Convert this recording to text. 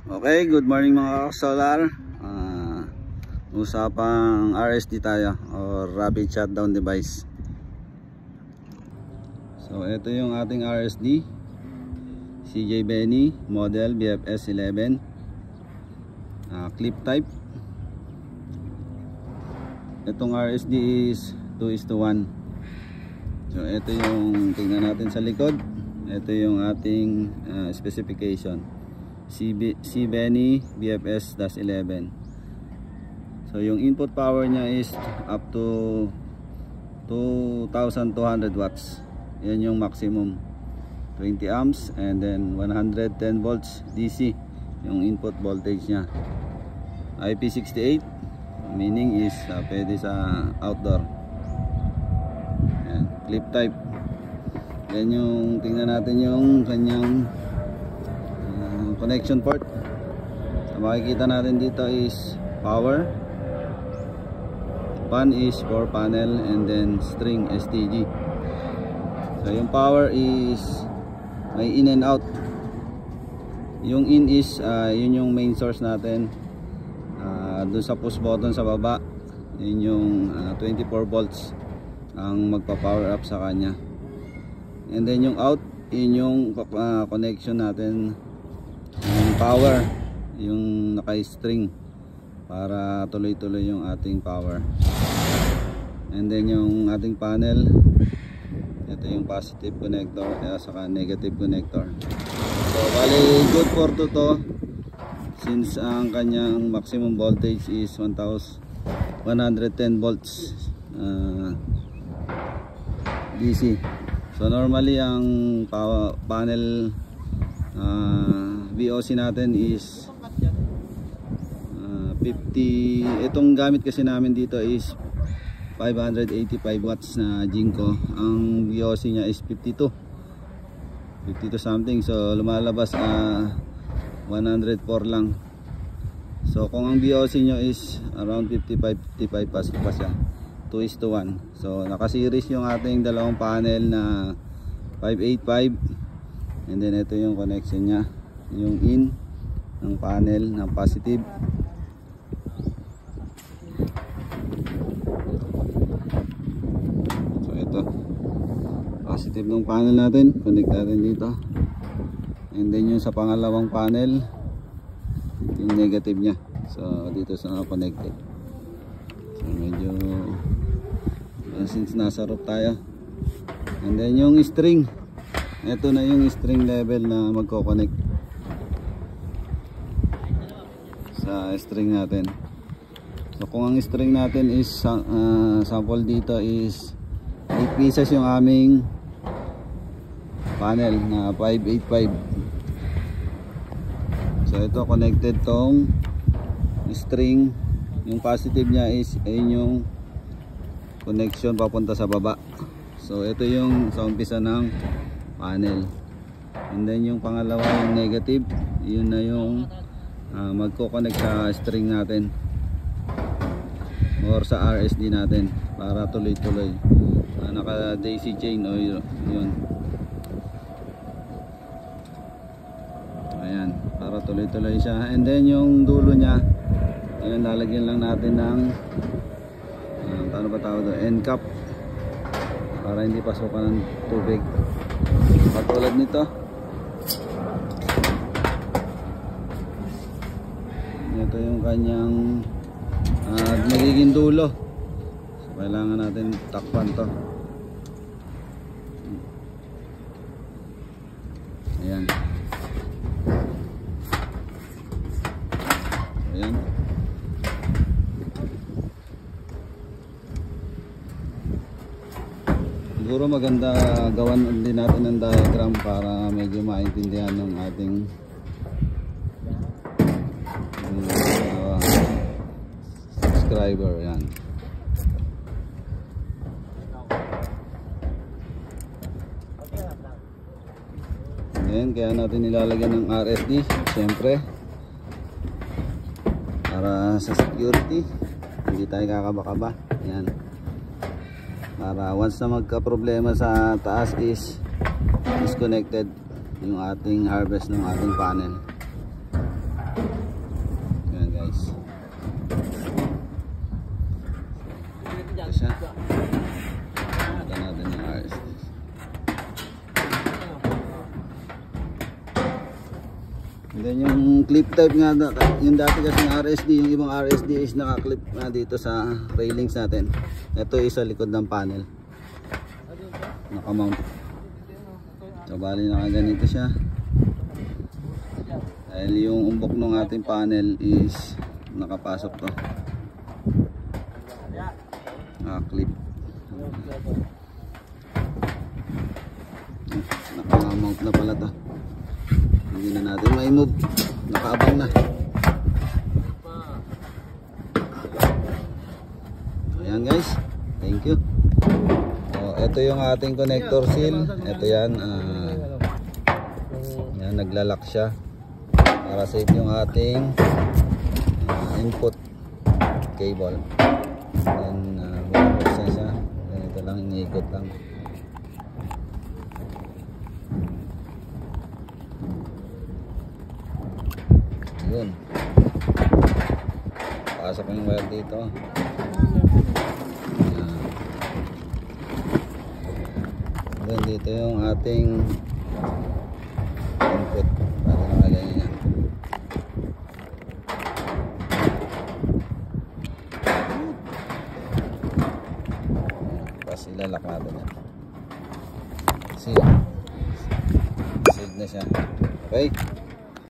Okay, good morning mga solar. Usapang RSD tayo or Rapid Shutdown Device. So ito yung ating RSD CJ Benny model BFS 11, clip type. Itong RSD is 2:1. So ito yung tingnan natin sa likod. Ito yung ating specification. C Benny BFS-11. So yung input power niya is up to 2,200 watts. Yan yung maximum. 20 amps and then 110 volts DC yung input voltage niya. IP68, meaning is pwede sa outdoor. Yan, clip type. Yan yung tingnan natin yung kanyang connection port. So, makikita natin dito is power, pan is 4 panel, and then string STG. So yung power is may in and out. Yung in is yun yung main source natin. Doon sa push button sa baba, yun yung 24 volts ang magpa power up sa kanya. And then yung out, yun yung connection natin, yung power, yung naka-string para tuloy-tuloy yung ating power. And then yung ating panel, ito yung positive connector at saka negative connector. So bali good for to since ang kanyang maximum voltage is 1,110 volts DC. So normally ang power panel VOC natin is 50. Itong gamit kasi namin dito is 585 watts na Jinko. Ang VOC niya is 52 something. So lumalabas 104 lang. So kung ang VOC nyo is around 55 pasok pa siya, 2:1. So naka-series yung ating dalawang panel na 585. And then ito yung connection niya, yung in ng panel ng positive. So ito positive ng panel natin, connect natin dito. And then yung sa pangalawang panel, yung negative niya. So dito sa connected. So medyo since nasa roof tayo. And then yung string, ito na yung string level na magko-connect sa string natin. So kung ang string natin is sample dito is 8 pieces yung aming panel na 585. So ito connected tong string. Yung positive niya is ayun yung connection papunta sa baba. So ito yung sa umpisa ng panel. And then yung pangalawa, yung negative, yun na yung magko-connect sa string natin or sa RSD natin para tuloy-tuloy. Naka daisy chain o yun. Ayan, para tuloy-tuloy siya. And then yung dulo niya, ayun, lalagyan lang natin ng paano ba tawag doon? End cap para hindi pasukan ng tubig. Katulad nito, ito yung kanyang magiging dulo. So kailangan natin takpan to. Ayan. Ayan. Siguro maganda gawan din natin ng diagram para medyo maintindihan ng ating subscriber. Yan. Ayan, kaya natin nilalagyan ng RSD siyempre para sa security, hindi tayo kakaba-kaba. Yan. Para once na magka problema sa taas is disconnected yung ating harvest ng ating panel. Then yung clip type nga, yung dati kasi ng RSD, yung ibang RSD is naka-clip na dito sa railings natin. Ito is sa likod ng panel, naka-mount. So bali nakaganito siya. Dahil yung umbok ng ating panel is nakapasok to, naka-clip. Naka-mount na pala to. Hindi na natin mai-move, nakaabang na. Ayan guys, thank you. So, ito yung ating connector seal. Ito yan, yan, naglalak siya para safe yung ating input cable. Then bubuksan siya, ganito lang, iniikot lang. Yun, pasok yung wire dito. Then dito yung ating input, para nakalagay yan. Tapos ilalak natin yan. Seal na siya. Okay.